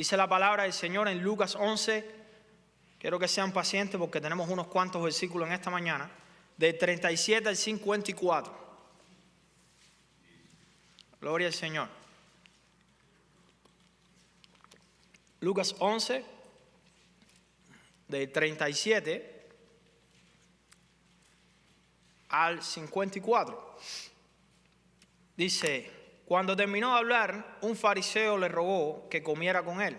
Dice la palabra del Señor en Lucas 11. Quiero que sean pacientes porque tenemos unos cuantos versículos en esta mañana. Del 37 al 54. Gloria al Señor. Lucas 11, del 37 al 54. Dice: cuando terminó de hablar, un fariseo le rogó que comiera con él.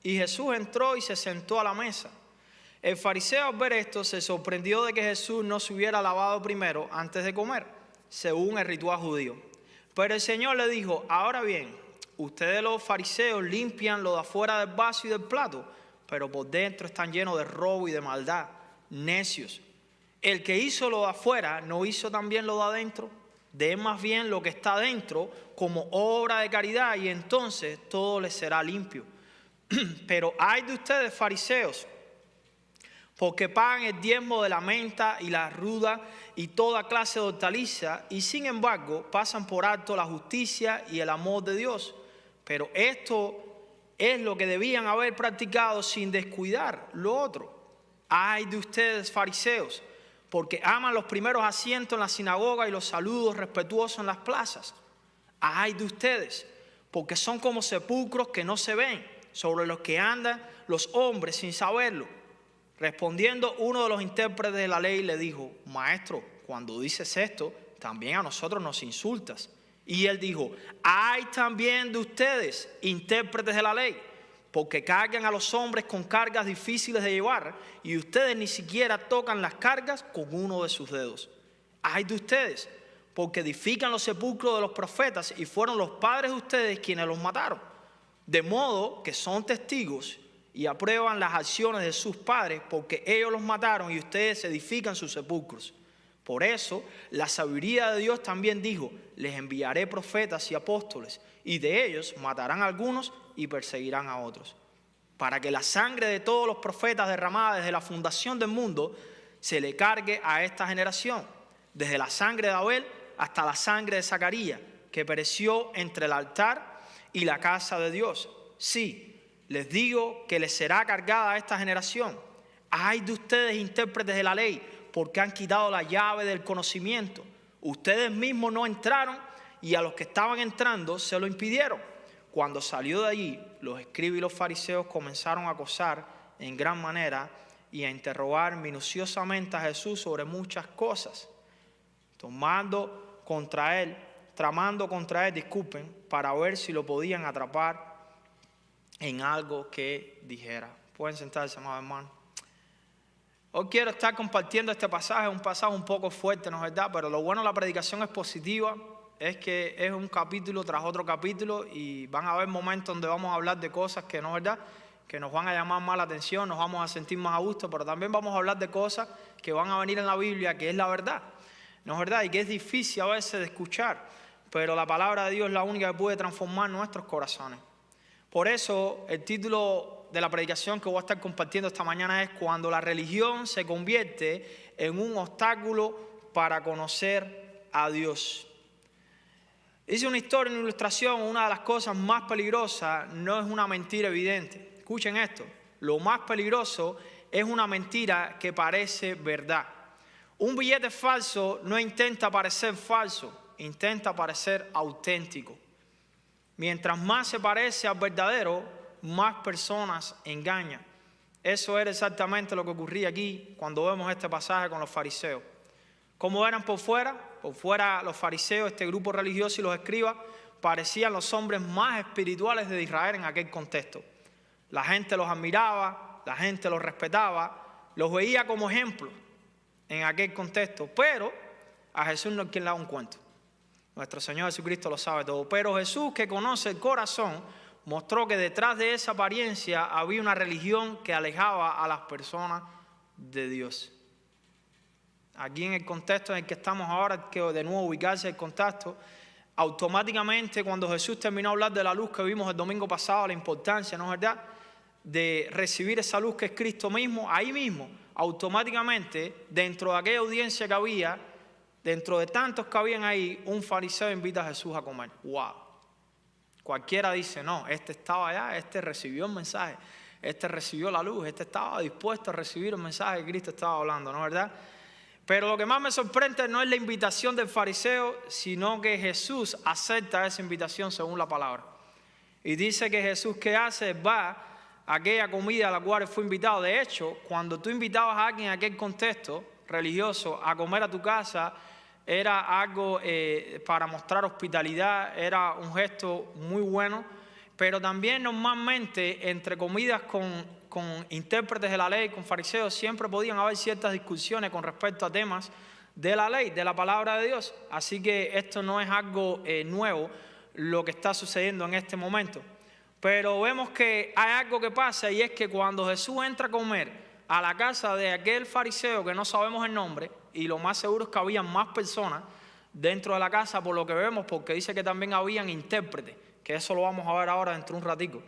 Y Jesús entró y se sentó a la mesa. El fariseo, al ver esto, se sorprendió de que Jesús no se hubiera lavado primero antes de comer, según el ritual judío. Pero el Señor le dijo: ahora bien, ustedes los fariseos limpian lo de afuera del vaso y del plato, pero por dentro están llenos de robo y de maldad. Necios. El que hizo lo de afuera, ¿no hizo también lo de adentro? Den más bien lo que está adentro como obra de caridad, y entonces todo les será limpio. Pero ay de ustedes, fariseos, porque pagan el diezmo de la menta y la ruda y toda clase de hortaliza, y sin embargo pasan por alto la justicia y el amor de Dios. Pero esto es lo que debían haber practicado sin descuidar lo otro. Ay de ustedes, fariseos, porque aman los primeros asientos en la sinagoga y los saludos respetuosos en las plazas. Ay de ustedes, porque son como sepulcros que no se ven, sobre los que andan los hombres sin saberlo. Respondiendo, uno de los intérpretes de la ley le dijo: maestro, cuando dices esto, también a nosotros nos insultas. Y él dijo: ay también de ustedes, intérpretes de la ley, porque cargan a los hombres con cargas difíciles de llevar, y ustedes ni siquiera tocan las cargas con uno de sus dedos. Ay de ustedes, porque edifican los sepulcros de los profetas, y fueron los padres de ustedes quienes los mataron. De modo que son testigos y aprueban las acciones de sus padres, porque ellos los mataron y ustedes edifican sus sepulcros. Por eso la sabiduría de Dios también dijo: les enviaré profetas y apóstoles, y de ellos matarán a algunos y perseguirán a otros, para que la sangre de todos los profetas derramada desde la fundación del mundo se le cargue a esta generación, desde la sangre de Abel hasta la sangre de Zacarías, que pereció entre el altar y la casa de Dios. Sí, les digo que les será cargada a esta generación. Ay de ustedes, intérpretes de la ley, porque han quitado la llave del conocimiento. Ustedes mismos no entraron, y a los que estaban entrando se lo impidieron. Cuando salió de allí, los escribas y los fariseos comenzaron a acosar en gran manera y a interrogar minuciosamente a Jesús sobre muchas cosas, tramando contra él, para ver si lo podían atrapar en algo que dijera. Pueden sentarse, amados hermanos. Hoy quiero estar compartiendo este pasaje, un pasaje un poco fuerte, ¿no es verdad? Pero lo bueno de la predicación es positiva, es que es un capítulo tras otro capítulo, y van a haber momentos donde vamos a hablar de cosas que, ¿no es verdad?, que nos van a llamar más la atención, nos vamos a sentir más a gusto, pero también vamos a hablar de cosas que van a venir en la Biblia, que es la verdad, ¿no es verdad? Y que es difícil a veces de escuchar, pero la palabra de Dios es la única que puede transformar nuestros corazones. Por eso el título de la predicación que voy a estar compartiendo esta mañana es: cuando la religión se convierte en un obstáculo para conocer a Dios. Dice una historia, una ilustración: una de las cosas más peligrosas no es una mentira evidente. Escuchen esto: lo más peligroso es una mentira que parece verdad. Un billete falso no intenta parecer falso, intenta parecer auténtico. Mientras más se parece al verdadero, más personas engañan. Eso era exactamente lo que ocurría aquí cuando vemos este pasaje con los fariseos. ¿Cómo eran por fuera? Por fuera los fariseos, este grupo religioso y los escribas, parecían los hombres más espirituales de Israel en aquel contexto. La gente los admiraba, la gente los respetaba, los veía como ejemplos en aquel contexto. Pero a Jesús no es quien le da un cuento. Nuestro Señor Jesucristo lo sabe todo. Pero Jesús, que conoce el corazón, mostró que detrás de esa apariencia había una religión que alejaba a las personas de Dios. Aquí en el contexto en el que estamos ahora, que de nuevo ubicarse el contexto, automáticamente cuando Jesús terminó de hablar de la luz que vimos el domingo pasado, la importancia, ¿no es verdad?, de recibir esa luz que es Cristo mismo, ahí mismo, automáticamente, dentro de aquella audiencia que había, dentro de tantos que habían ahí, un fariseo invita a Jesús a comer. ¡Wow! Cualquiera dice, no, este estaba allá, este recibió el mensaje, este recibió la luz, este estaba dispuesto a recibir el mensaje que Cristo estaba hablando, ¿no es verdad? Pero lo que más me sorprende no es la invitación del fariseo, sino que Jesús acepta esa invitación según la palabra. Y dice que Jesús, ¿qué hace? Va a aquella comida a la cual fue invitado. De hecho, cuando tú invitabas a alguien en aquel contexto religioso a comer a tu casa, era algo para mostrar hospitalidad, era un gesto muy bueno, pero también normalmente entre comidas con intérpretes de la ley, con fariseos, siempre podían haber ciertas discusiones con respecto a temas de la ley, de la palabra de Dios. Así que esto no es algo nuevo lo que está sucediendo en este momento. Pero vemos que hay algo que pasa, y es que cuando Jesús entra a comer a la casa de aquel fariseo que no sabemos el nombre, y lo más seguro es que había más personas dentro de la casa por lo que vemos, porque dice que también habían intérpretes, que eso lo vamos a ver ahora dentro de un ratico.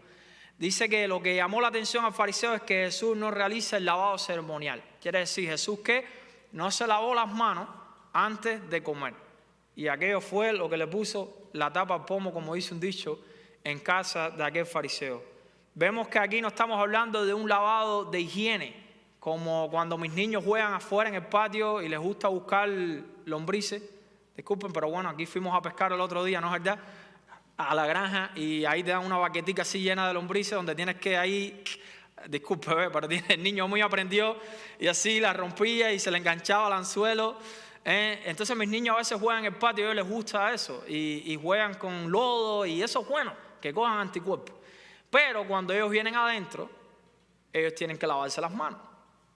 Dice que lo que llamó la atención al fariseo es que Jesús no realiza el lavado ceremonial. Quiere decir, Jesús que no se lavó las manos antes de comer. Y aquello fue lo que le puso la tapa al pomo, como dice un dicho, en casa de aquel fariseo. Vemos que aquí no estamos hablando de un lavado de higiene, como cuando mis niños juegan afuera en el patio y les gusta buscar lombrices. Disculpen, pero bueno, aquí fuimos a pescar el otro día, ¿no es verdad? A la granja, y ahí te dan una baquetica así llena de lombrices donde tienes que ahí, disculpe, pero el niño muy aprendió y así la rompía y se le enganchaba al anzuelo. Entonces mis niños a veces juegan en el patio y a ellos les gusta eso y juegan con lodo, y eso es bueno, que cojan anticuerpos. Pero cuando ellos vienen adentro, ellos tienen que lavarse las manos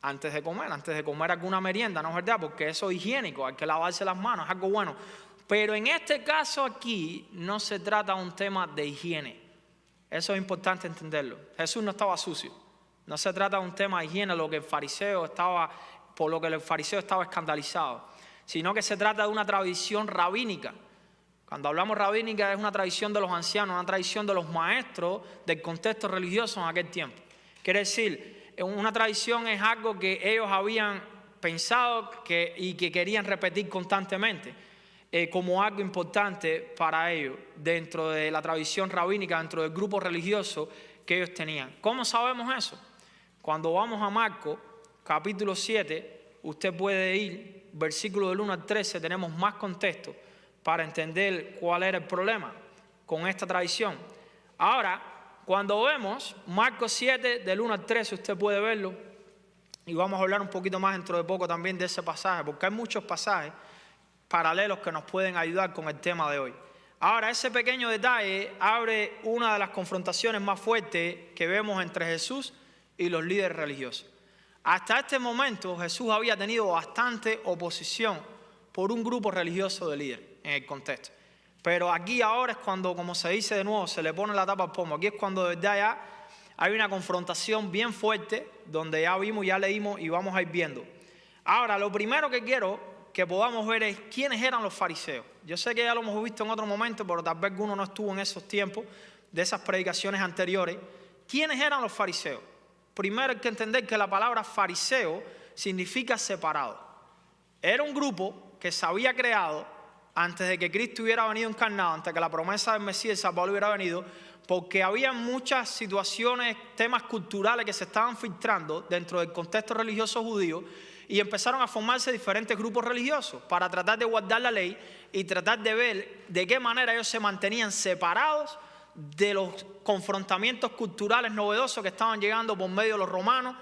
antes de comer alguna merienda, ¿no es verdad? Porque eso es higiénico, hay que lavarse las manos, es algo bueno. Pero en este caso aquí no se trata de un tema de higiene. Eso es importante entenderlo. Jesús no estaba sucio. No se trata de un tema de higiene, por lo que el fariseo estaba escandalizado, sino que se trata de una tradición rabínica. Cuando hablamos rabínica es una tradición de los ancianos, una tradición de los maestros del contexto religioso en aquel tiempo. Quiere decir, una tradición es algo que ellos habían pensado y que querían repetir constantemente como algo importante para ellos dentro de la tradición rabínica, dentro del grupo religioso que ellos tenían. ¿Cómo sabemos eso? Cuando vamos a Marcos, capítulo 7, usted puede ir, versículo del 1 al 13, tenemos más contexto para entender cuál era el problema con esta tradición. Ahora, cuando vemos Marcos 7, del 1 al 13, usted puede verlo, y vamos a hablar un poquito más dentro de poco también de ese pasaje, porque hay muchos pasajes paralelos que nos pueden ayudar con el tema de hoy. Ahora, ese pequeño detalle abre una de las confrontaciones más fuertes que vemos entre Jesús y los líderes religiosos. Hasta este momento Jesús había tenido bastante oposición por un grupo religioso de líderes en el contexto. Pero aquí ahora es cuando, como se dice de nuevo, se le pone la tapa al pomo. Aquí es cuando de verdad ya hay una confrontación bien fuerte, donde ya vimos, ya leímos y vamos a ir viendo. Ahora, lo primero que quiero que podamos ver es quiénes eran los fariseos. Yo sé que ya lo hemos visto en otro momento, pero tal vez alguno no estuvo en esos tiempos de esas predicaciones anteriores. ¿Quiénes eran los fariseos? Primero hay que entender que la palabra fariseo significa separado. Era un grupo que se había creado antes de que Cristo hubiera venido encarnado, antes de que la promesa del Mesías, el Salvador, hubiera venido, porque había muchas situaciones, temas culturales que se estaban filtrando dentro del contexto religioso judío, y empezaron a formarse diferentes grupos religiosos para tratar de guardar la ley y tratar de ver de qué manera ellos se mantenían separados de los confrontamientos culturales novedosos que estaban llegando por medio de los romanos,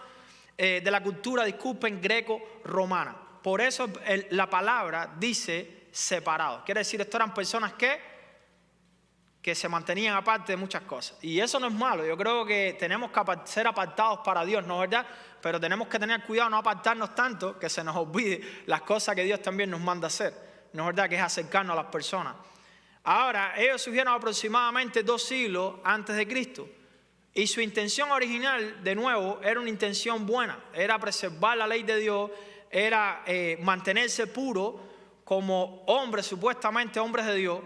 de la cultura, greco-romana. Por eso la palabra dice separado. Quiere decir, esto eran personas que se mantenían aparte de muchas cosas. Y eso no es malo. Yo creo que tenemos que ser apartados para Dios, ¿no es verdad? Pero tenemos que tener cuidado, no apartarnos tanto que se nos olvide las cosas que Dios también nos manda hacer. ¿No es verdad? Que es acercarnos a las personas. Ahora, ellos surgieron aproximadamente 2 siglos antes de Cristo. Y su intención original, de nuevo, era una intención buena. Era preservar la ley de Dios, era mantenerse puro como hombres, supuestamente hombres de Dios.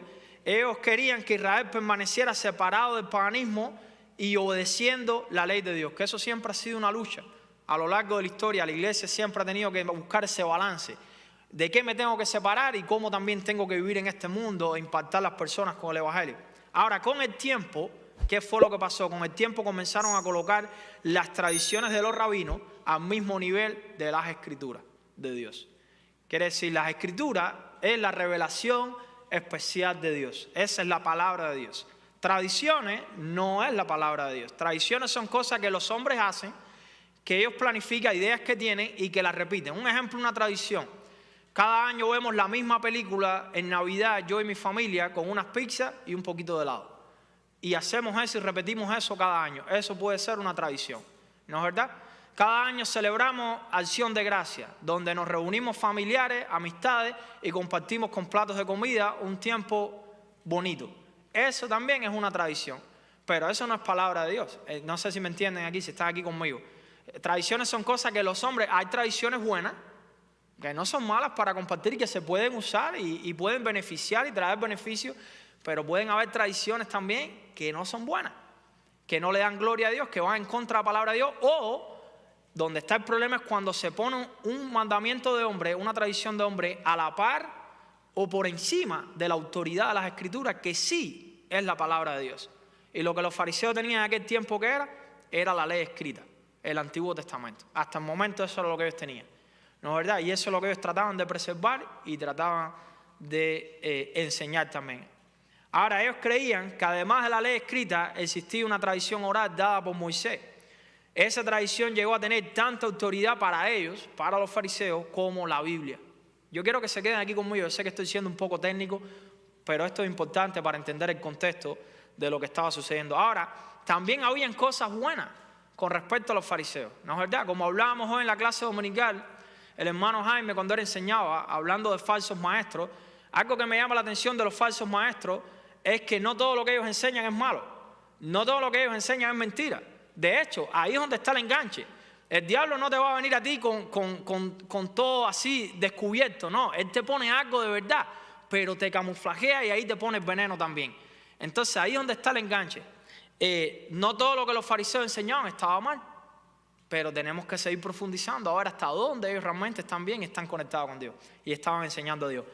Ellos querían que Israel permaneciera separado del paganismo y obedeciendo la ley de Dios, que eso siempre ha sido una lucha. A lo largo de la historia, la iglesia siempre ha tenido que buscar ese balance. ¿De qué me tengo que separar y cómo también tengo que vivir en este mundo e impactar a las personas con el evangelio? Ahora, con el tiempo, ¿qué fue lo que pasó? Con el tiempo comenzaron a colocar las tradiciones de los rabinos al mismo nivel de las escrituras de Dios. Quiere decir, las escrituras es la revelación especial de Dios. Esa es la palabra de Dios. Tradiciones no es la palabra de Dios. Tradiciones son cosas que los hombres hacen, que ellos planifican, ideas que tienen y que las repiten. Un ejemplo, una tradición. Cada año vemos la misma película en Navidad, yo y mi familia, con unas pizzas y un poquito de helado. Y hacemos eso y repetimos eso cada año. Eso puede ser una tradición, ¿no es verdad? Cada año celebramos Acción de Gracias, donde nos reunimos familiares, amistades y compartimos con platos de comida un tiempo bonito. Eso también es una tradición, pero eso no es palabra de Dios. No sé si me entienden aquí, si están aquí conmigo. Tradiciones son cosas que los hombres, hay tradiciones buenas, que no son malas para compartir y que se pueden usar y pueden beneficiar y traer beneficios, pero pueden haber tradiciones también que no son buenas, que no le dan gloria a Dios, que van en contra de la palabra de Dios, o donde está el problema es cuando se pone un mandamiento de hombre, una tradición de hombre a la par o por encima de la autoridad de las Escrituras, que sí es la palabra de Dios. Y lo que los fariseos tenían en aquel tiempo que era la ley escrita, el Antiguo Testamento. Hasta el momento eso era lo que ellos tenían, ¿no es verdad? Y eso es lo que ellos trataban de preservar y trataban de enseñar también. Ahora, ellos creían que además de la ley escrita existía una tradición oral dada por Moisés. Esa tradición llegó a tener tanta autoridad para ellos, para los fariseos, como la Biblia. Yo quiero que se queden aquí conmigo. Yo sé que estoy siendo un poco técnico, pero esto es importante para entender el contexto de lo que estaba sucediendo. Ahora, también habían cosas buenas con respecto a los fariseos, ¿no es verdad? Como hablábamos hoy en la clase dominical, el hermano Jaime, cuando él enseñaba, hablando de falsos maestros, algo que me llama la atención de los falsos maestros es que no todo lo que ellos enseñan es malo. No todo lo que ellos enseñan es mentira. De hecho, ahí es donde está el enganche. El diablo no te va a venir a ti con todo así descubierto, no. Él te pone algo de verdad, pero te camuflajea y ahí te pone el veneno también. Entonces ahí es donde está el enganche. No todo lo que los fariseos enseñaban estaba mal, pero tenemos que seguir profundizando a ver hasta dónde ellos realmente están bien y están conectados con Dios y estaban enseñando a Dios.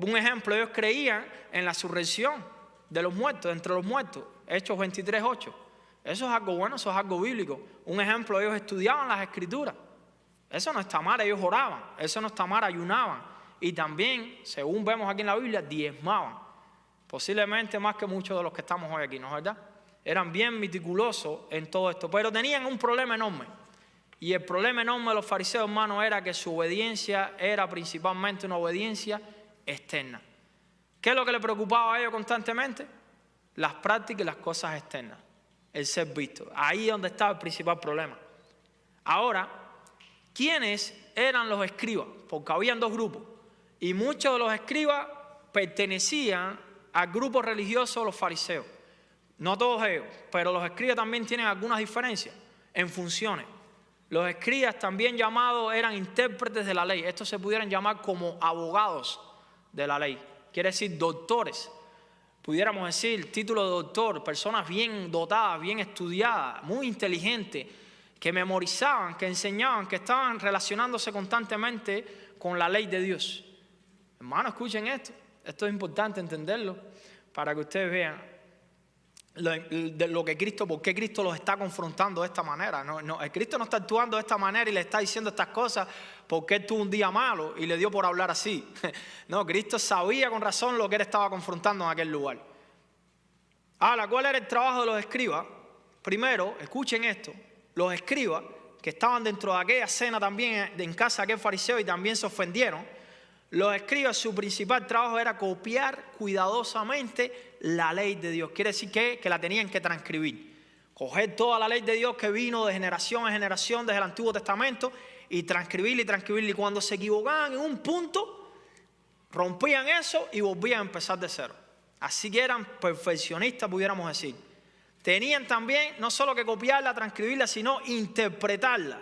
Un ejemplo, ellos creían en la resurrección de los muertos, entre los muertos, Hechos 23:8. Eso es algo bueno, eso es algo bíblico. Un ejemplo, ellos estudiaban las Escrituras. Eso no está mal, ellos oraban. Eso no está mal, ayunaban. Y también, según vemos aquí en la Biblia, diezmaban. Posiblemente más que muchos de los que estamos hoy aquí, ¿no es verdad? Eran bien meticulosos en todo esto, pero tenían un problema enorme. Y el problema enorme de los fariseos, hermanos, era que su obediencia era principalmente una obediencia externa. ¿Qué es lo que le preocupaba a ellos constantemente? Las prácticas y las cosas externas. El ser visto. Ahí es donde estaba el principal problema. Ahora, ¿quiénes eran los escribas? Porque habían dos grupos. Y muchos de los escribas pertenecían al grupo religioso de los fariseos. No todos ellos, pero los escribas también tienen algunas diferencias en funciones. Los escribas también llamados eran intérpretes de la ley. Estos se pudieran llamar como abogados de la ley. Quiere decir doctores. Pudiéramos decir, título de doctor, personas bien dotadas, bien estudiadas, muy inteligentes, que memorizaban, que enseñaban, que estaban relacionándose constantemente con la ley de Dios. Hermanos, escuchen esto. Esto es importante entenderlo para que ustedes vean lo que Cristo, por qué Cristo los está confrontando de esta manera. Cristo no está actuando de esta manera y le está diciendo estas cosas porque él tuvo un día malo y le dio por hablar así. No, Cristo sabía con razón lo que él estaba confrontando en aquel lugar. Ahora, ¿cuál era el trabajo de los escribas? Primero, escuchen esto, los escribas que estaban dentro de aquella cena también en casa de aquel fariseo y también se ofendieron. Los escribas, su principal trabajo era copiar cuidadosamente la ley de Dios. Quiere decir que la tenían que transcribir. Coger toda la ley de Dios que vino de generación en generación desde el Antiguo Testamento y transcribirla y transcribirla. Y cuando se equivocaban en un punto, rompían eso y volvían a empezar de cero. Así que eran perfeccionistas, pudiéramos decir. Tenían también no solo que copiarla, transcribirla, sino interpretarla.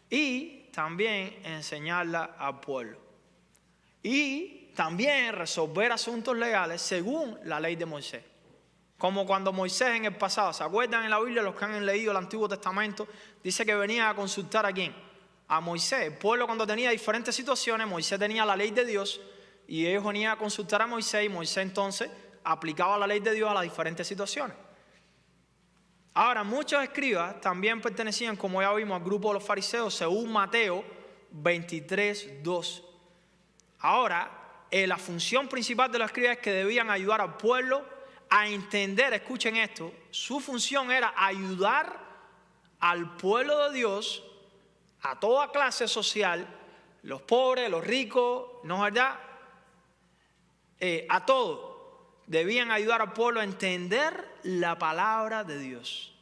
Y también enseñarla al pueblo. Y también resolver asuntos legales según la ley de Moisés. Como cuando Moisés en el pasado, ¿se acuerdan en la Biblia los que han leído el Antiguo Testamento? Dice que venía a consultar ¿a quién? A Moisés. El pueblo cuando tenía diferentes situaciones, Moisés tenía la ley de Dios y ellos venían a consultar a Moisés y Moisés entonces aplicaba la ley de Dios a las diferentes situaciones. Ahora, muchos escribas también pertenecían, como ya vimos, al grupo de los fariseos, según Mateo 23:2. Ahora, la función principal de los escribas es que debían ayudar al pueblo a entender, escuchen esto, su función era ayudar al pueblo de Dios, a toda clase social, los pobres, los ricos, ¿no es verdad? A todos. Debían ayudar al pueblo a entender la palabra de Dios.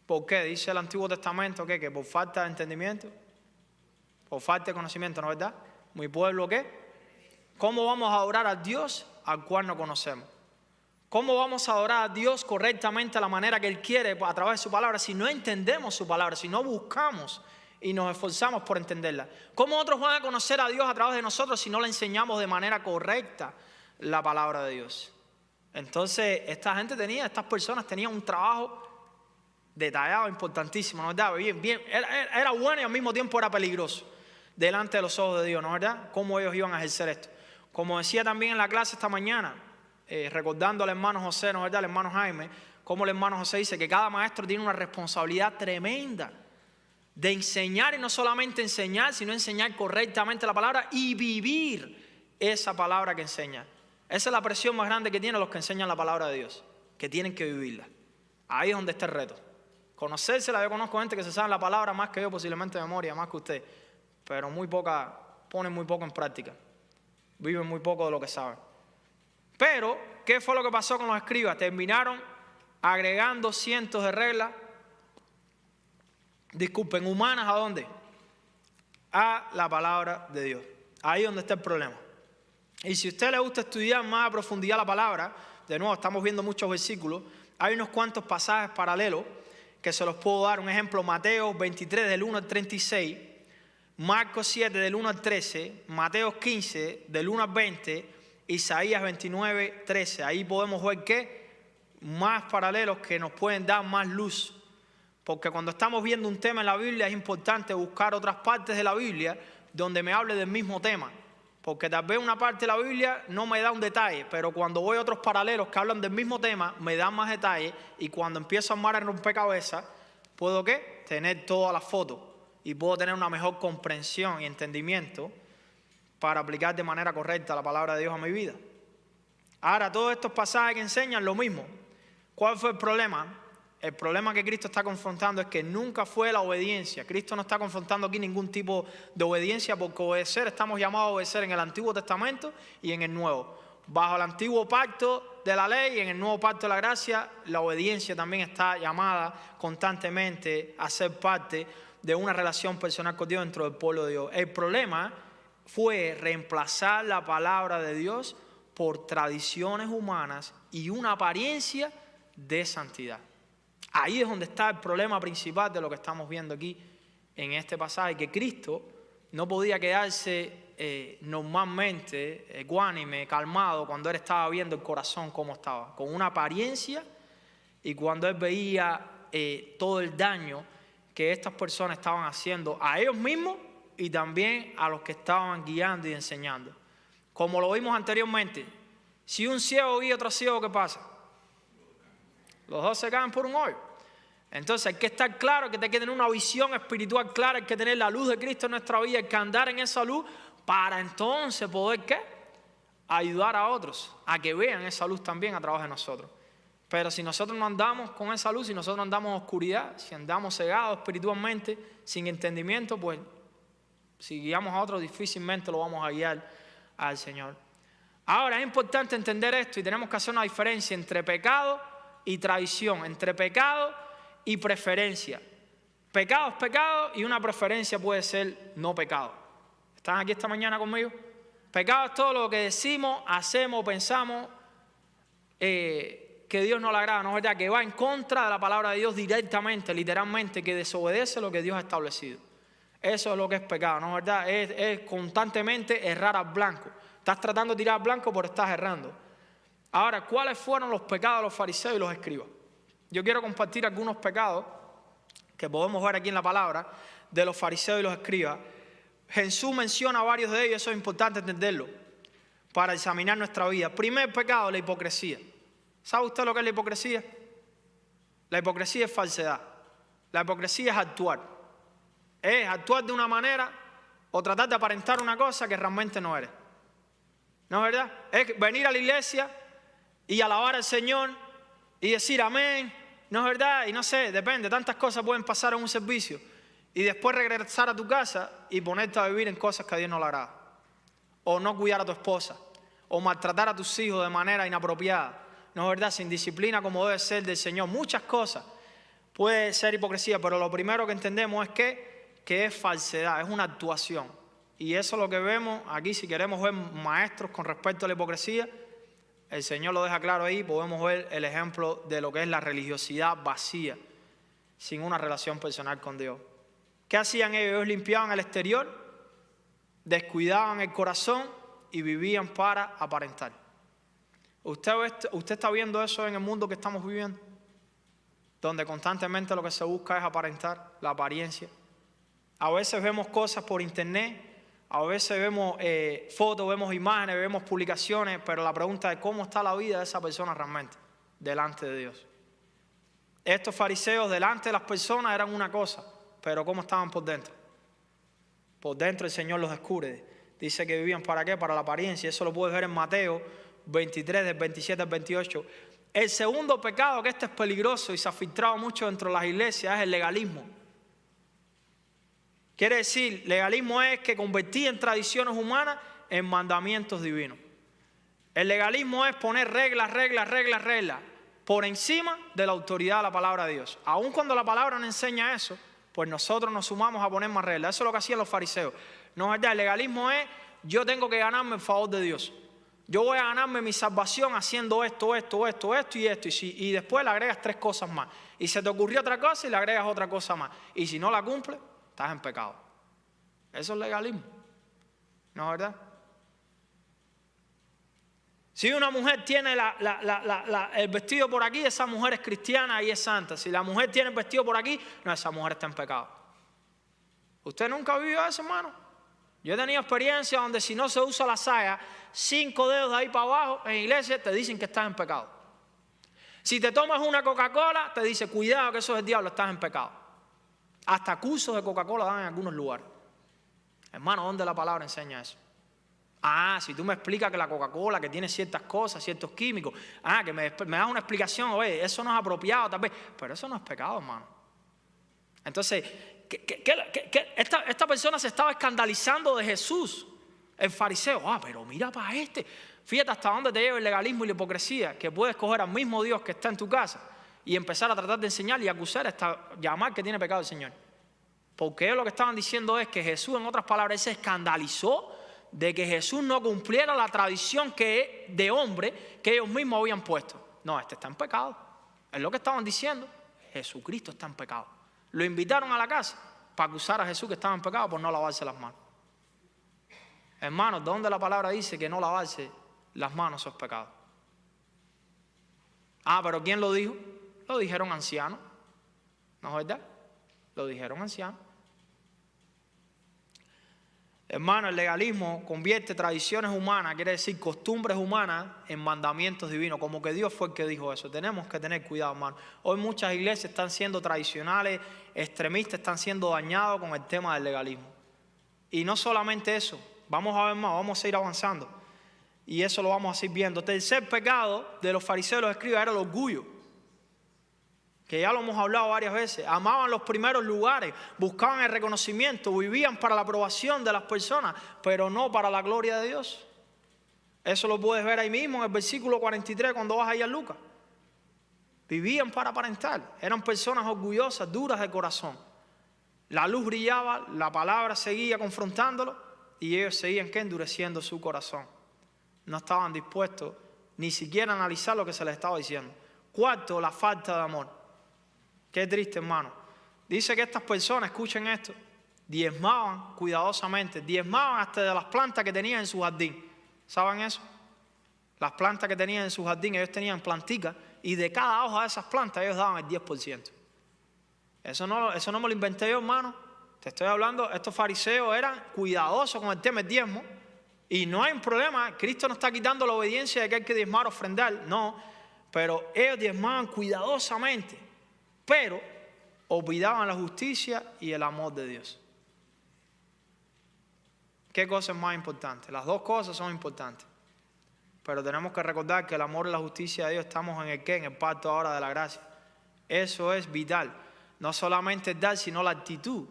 ¿Por qué? Dice el Antiguo Testamento que por falta de entendimiento, por falta de conocimiento, ¿no es verdad? Mi pueblo, ¿qué? ¿Cómo vamos a adorar a Dios al cual no conocemos? ¿Cómo vamos a adorar a Dios correctamente a la manera que Él quiere a través de su palabra si no entendemos su palabra, si no buscamos y nos esforzamos por entenderla? ¿Cómo otros van a conocer a Dios a través de nosotros si no le enseñamos de manera correcta la palabra de Dios? Entonces, estas personas tenían un trabajo detallado, importantísimo, ¿no es verdad? Era bueno y al mismo tiempo era peligroso delante de los ojos de Dios, ¿no es verdad? ¿Cómo ellos iban a ejercer esto? Como decía también en la clase esta mañana, recordando al hermano José, ¿no es verdad? El hermano Jaime, como el hermano José dice que cada maestro tiene una responsabilidad tremenda de enseñar, y no solamente enseñar, sino enseñar correctamente la palabra y vivir esa palabra que enseña. Esa es la presión más grande que tienen los que enseñan la palabra de Dios, que tienen que vivirla. Ahí es donde está el reto. Conocérsela, yo conozco gente que se sabe la palabra más que yo, posiblemente de memoria, más que usted, pero ponen muy poco en práctica, viven muy poco de lo que saben. Pero, ¿qué fue lo que pasó con los escribas? Terminaron agregando cientos de reglas, humanas, ¿a dónde? A la palabra de Dios. Ahí es donde está el problema. Y si a usted le gusta estudiar más a profundidad la palabra, de nuevo estamos viendo muchos versículos, hay unos cuantos pasajes paralelos que se los puedo dar. Un ejemplo, Mateo 23 del 1 al 36, Marcos 7 del 1 al 13, Mateo 15 del 1 al 20, Isaías 29, 13. Ahí podemos ver que más paralelos que nos pueden dar más luz. Porque cuando estamos viendo un tema en la Biblia es importante buscar otras partes de la Biblia donde me hable del mismo tema. Porque tal vez una parte de la Biblia no me da un detalle, pero cuando voy a otros paralelos que hablan del mismo tema, me dan más detalles, y cuando empiezo a armar el rompecabezas, puedo ¿qué? Tener toda la foto y puedo tener una mejor comprensión y entendimiento para aplicar de manera correcta la palabra de Dios a mi vida. Ahora, todos estos pasajes que enseñan lo mismo. ¿Cuál fue el problema? El problema que Cristo está confrontando es que nunca fue la obediencia. Cristo no está confrontando aquí ningún tipo de obediencia, porque obedecer, estamos llamados a obedecer en el Antiguo Testamento y en el Nuevo. Bajo el Antiguo Pacto de la ley y en el Nuevo Pacto de la gracia, la obediencia también está llamada constantemente a ser parte de una relación personal con Dios dentro del pueblo de Dios. El problema fue reemplazar la palabra de Dios por tradiciones humanas y una apariencia de santidad. Ahí es donde está el problema principal de lo que estamos viendo aquí en este pasaje, que Cristo no podía quedarse normalmente ecuánime, calmado, cuando Él estaba viendo el corazón cómo estaba, con una apariencia, y cuando Él veía todo el daño que estas personas estaban haciendo a ellos mismos y también a los que estaban guiando y enseñando. Como lo vimos anteriormente, si un ciego guía a otro ciego, ¿qué pasa? Los dos se caen por un hoyo. Entonces hay que estar claro, que hay que tener una visión espiritual clara, hay que tener la luz de Cristo en nuestra vida, hay que andar en esa luz para entonces poder ¿qué? Ayudar a otros a que vean esa luz también a través de nosotros. Pero si nosotros no andamos con esa luz, si nosotros andamos en oscuridad, si andamos cegados espiritualmente, sin entendimiento, pues si guiamos a otros difícilmente lo vamos a guiar al Señor. Ahora es importante entender esto y tenemos que hacer una diferencia entre pecado y tradición, entre pecado y preferencia. Pecado es pecado y una preferencia puede ser no pecado. ¿Están aquí esta mañana conmigo? Pecado es todo lo que decimos, hacemos, pensamos que Dios no le agrada, ¿no es verdad? Que va en contra de la palabra de Dios directamente, literalmente, que desobedece lo que Dios ha establecido. Eso es lo que es pecado, ¿no es verdad? Es constantemente errar al blanco. Estás tratando de tirar al blanco, pero estás errando. Ahora, ¿cuáles fueron los pecados de los fariseos y los escribas? Yo quiero compartir algunos pecados que podemos ver aquí en la palabra de los fariseos y los escribas. Jesús menciona varios de ellos, eso es importante entenderlo. para examinar nuestra vida. Primer pecado, la hipocresía. ¿Sabe usted lo que es la hipocresía? La hipocresía es falsedad. La hipocresía es actuar. Es actuar de una manera o tratar de aparentar una cosa que realmente no eres. ¿No es verdad? Es venir a la iglesia y alabar al Señor y decir amén. ¿No es verdad? Y no sé, depende, tantas cosas pueden pasar en un servicio. Y después regresar a tu casa y ponerte a vivir en cosas que a Dios no le agrada. O no cuidar a tu esposa. O maltratar a tus hijos de manera inapropiada. ¿No es verdad? Sin disciplina como debe ser del Señor. Muchas cosas. Puede ser hipocresía, pero lo primero que entendemos es que es falsedad, es una actuación. Y eso es lo que vemos aquí. Si queremos ver maestros con respecto a la hipocresía, el Señor lo deja claro ahí. Podemos ver el ejemplo de lo que es la religiosidad vacía, sin una relación personal con Dios. ¿Qué hacían ellos? Ellos limpiaban el exterior, descuidaban el corazón y vivían para aparentar. ¿Usted está viendo eso en el mundo que estamos viviendo? Donde constantemente lo que se busca es aparentar, la apariencia. A veces vemos cosas por internet, a veces vemos fotos, vemos imágenes, vemos publicaciones, pero la pregunta es cómo está la vida de esa persona realmente delante de Dios. Estos fariseos delante de las personas eran una cosa, pero ¿cómo estaban por dentro? Por dentro el Señor los descubre. Dice que vivían ¿para qué? Para la apariencia. Eso lo puedes ver en Mateo 23, del 27 al 28. El segundo pecado, que este es peligroso y se ha filtrado mucho dentro de las iglesias, es el legalismo. Quiere decir, legalismo es que convertir tradiciones humanas en mandamientos divinos. El legalismo es poner reglas por encima de la autoridad de la palabra de Dios. Aun cuando la palabra no enseña eso, pues nosotros nos sumamos a poner más reglas. Eso es lo que hacían los fariseos. No es verdad, el legalismo es yo tengo que ganarme el favor de Dios. Yo voy a ganarme mi salvación haciendo esto y esto. Y después le agregas 3 cosas más. Y se te ocurrió otra cosa y le agregas otra cosa más. Y si no la cumples, estás en pecado. Eso es legalismo. ¿No es verdad? Si una mujer tiene el vestido por aquí, esa mujer es cristiana y es santa. Si la mujer tiene el vestido por aquí, no, esa mujer está en pecado. ¿Usted nunca ha vivido eso, hermano? Yo he tenido experiencia donde si no se usa la saya, 5 dedos de ahí para abajo, en iglesia te dicen que estás en pecado. Si te tomas una Coca-Cola, te dice, cuidado que eso es el diablo, estás en pecado. Hasta cursos de Coca-Cola dan en algunos lugares. Hermano, ¿dónde la palabra enseña eso? Ah, si tú me explicas que la Coca-Cola, que tiene ciertas cosas, ciertos químicos, que me das una explicación, oye, eso no es apropiado tal vez, pero eso no es pecado, hermano. Entonces, esta persona se estaba escandalizando de Jesús, el fariseo. Pero mira para este. Fíjate hasta dónde te lleva el legalismo y la hipocresía, que puedes coger al mismo Dios que está en tu casa y empezar a tratar de enseñar y acusar hasta llamar que tiene pecado el Señor. Porque ellos lo que estaban diciendo es que Jesús, en otras palabras, se escandalizó de que Jesús no cumpliera la tradición de hombre que ellos mismos habían puesto. No, este está en pecado. Es lo que estaban diciendo. Jesucristo está en pecado. Lo invitaron a la casa para acusar a Jesús que estaba en pecado por no lavarse las manos. Hermanos, ¿dónde la palabra dice que no lavarse las manos es pecado? Pero ¿quién lo dijo? Lo dijeron ancianos. ¿No es verdad? Lo dijeron ancianos. Hermano, el legalismo convierte tradiciones humanas, quiere decir costumbres humanas, en mandamientos divinos, como que Dios fue el que dijo eso. Tenemos que tener cuidado, hermano. Hoy muchas iglesias están siendo tradicionales, extremistas, están siendo dañados con el tema del legalismo. Y no solamente eso, vamos a ver más, vamos a ir avanzando. Y eso lo vamos a seguir viendo. Tercer pecado de los fariseos y los escribas era el orgullo. Que ya lo hemos hablado varias veces. Amaban los primeros lugares, buscaban el reconocimiento, vivían para la aprobación de las personas, pero no para la gloria de Dios. Eso lo puedes ver ahí mismo en el versículo 43 cuando vas ahí a Lucas. Vivían para aparentar, eran personas orgullosas, duras de corazón. La luz brillaba, la palabra seguía confrontándolo y ellos seguían endureciendo su corazón. No estaban dispuestos ni siquiera a analizar lo que se les estaba diciendo. Cuarto, la falta de amor. Qué triste, hermano. Dice que estas personas, escuchen esto, diezmaban cuidadosamente, diezmaban hasta de las plantas que tenían en su jardín. ¿Saben eso? Las plantas que tenían en su jardín, ellos tenían planticas y de cada hoja de esas plantas ellos daban el 10%. Eso no me lo inventé yo, hermano. Te estoy hablando, estos fariseos eran cuidadosos con el tema del diezmo Y no hay un problema, Cristo no está quitando la obediencia de que hay que diezmar o ofrendar, no, pero ellos diezmaban cuidadosamente, pero olvidaban la justicia y el amor de Dios. ¿Qué cosa es más importante? Las dos cosas son importantes, pero tenemos que recordar que el amor y la justicia de Dios estamos en el ¿qué? En el pacto ahora de la gracia. Eso es vital, no solamente el dar, sino la actitud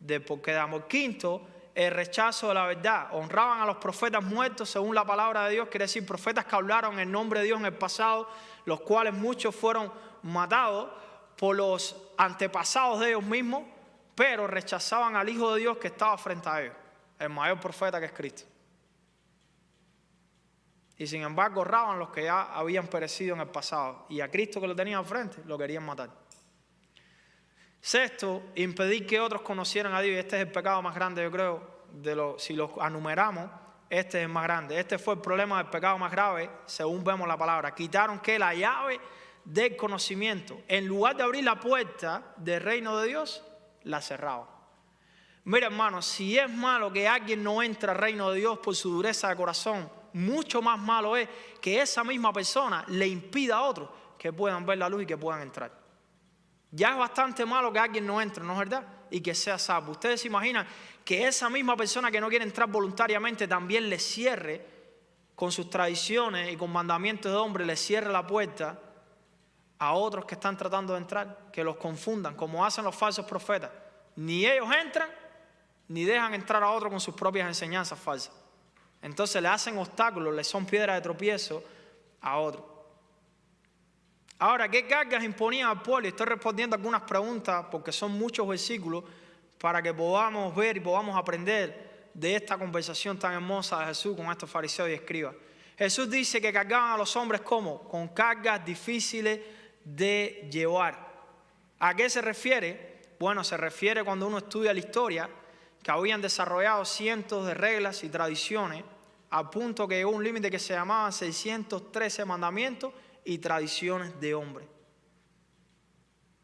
de por qué damos. Quinto, el rechazo de la verdad. Honraban a los profetas muertos según la palabra de Dios, quiere decir profetas que hablaron en el nombre de Dios en el pasado, los cuales muchos fueron matados por los antepasados de ellos mismos, pero rechazaban al Hijo de Dios que estaba frente a ellos, el mayor profeta que es Cristo. Y sin embargo honraban a los que ya habían perecido en el pasado, y a Cristo que lo tenían frente lo querían matar. Sexto, impedir que otros conocieran a Dios. Y este es el pecado más grande, yo creo, si los enumeramos, este es el más grande. Este fue el problema del pecado más grave, según vemos la palabra. Quitaron que la llave del conocimiento, en lugar de abrir la puerta del reino de Dios, la cerraban. Mira, hermano, si es malo que alguien no entre al reino de Dios por su dureza de corazón, mucho más malo es que esa misma persona le impida a otros que puedan ver la luz y que puedan entrar. Ya es bastante malo que alguien no entre, ¿no es verdad? Y que sea salvo. Ustedes se imaginan que esa misma persona que no quiere entrar voluntariamente también le cierre con sus tradiciones y con mandamientos de hombre, le cierre la puerta a otros que están tratando de entrar, que los confundan, como hacen los falsos profetas. Ni ellos entran, ni dejan entrar a otros con sus propias enseñanzas falsas. Entonces le hacen obstáculos, le son piedras de tropiezo a otros. Ahora, ¿qué cargas imponían al pueblo? Estoy respondiendo algunas preguntas porque son muchos versículos para que podamos ver y podamos aprender de esta conversación tan hermosa de Jesús con estos fariseos y escribas. Jesús dice que cargaban a los hombres ¿cómo? Con cargas difíciles de llevar. ¿A qué se refiere? Bueno, se refiere cuando uno estudia la historia que habían desarrollado cientos de reglas y tradiciones al punto que llegó un límite que se llamaba 613 mandamientos y tradiciones de hombre.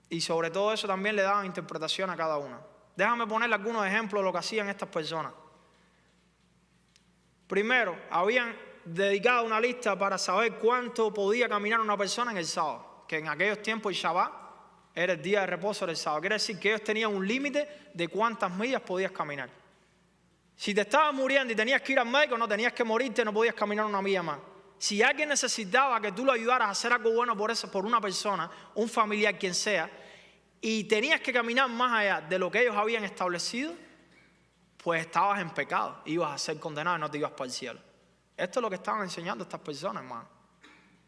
Y sobre todo eso también le daban interpretación a cada una. Déjame ponerle algunos ejemplos de lo que hacían estas personas. Primero, habían dedicado una lista para saber cuánto podía caminar una persona en el sábado, que en aquellos tiempos el Shabbat era el día de reposo del sábado. Quiere decir que ellos tenían un límite de cuántas millas podías caminar. Si te estabas muriendo y tenías que ir al médico, no tenías que morirte, no podías caminar una milla más. Si alguien necesitaba que tú lo ayudaras a hacer algo bueno por una persona, un familiar, quien sea, y tenías que caminar más allá de lo que ellos habían establecido, pues estabas en pecado, ibas a ser condenado y no te ibas para el cielo. Esto es lo que estaban enseñando estas personas, hermano.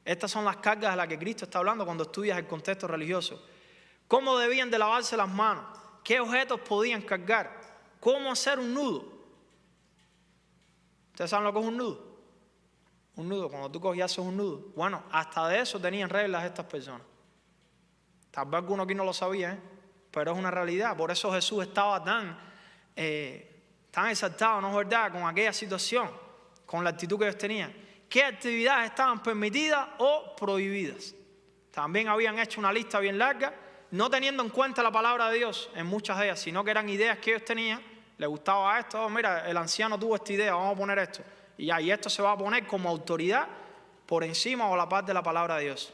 Estas son las cargas de las que Cristo está hablando cuando estudias el contexto religioso. ¿Cómo debían de lavarse las manos? ¿Qué objetos podían cargar? ¿Cómo hacer un nudo? ¿Ustedes saben lo que es un nudo? Un nudo, cuando tú cogías un nudo. Bueno, hasta de eso tenían reglas estas personas. Tal vez alguno aquí no lo sabía, pero es una realidad. Por eso Jesús estaba tan exaltado, ¿no es verdad?, con aquella situación, con la actitud que ellos tenían. ¿Qué actividades estaban permitidas o prohibidas? También habían hecho una lista bien larga, no teniendo en cuenta la palabra de Dios en muchas de ellas, sino que eran ideas que ellos tenían. Les gustaba esto, mira, el anciano tuvo esta idea, vamos a poner esto. Y ahí esto se va a poner como autoridad por encima o a la par de la palabra de Dios.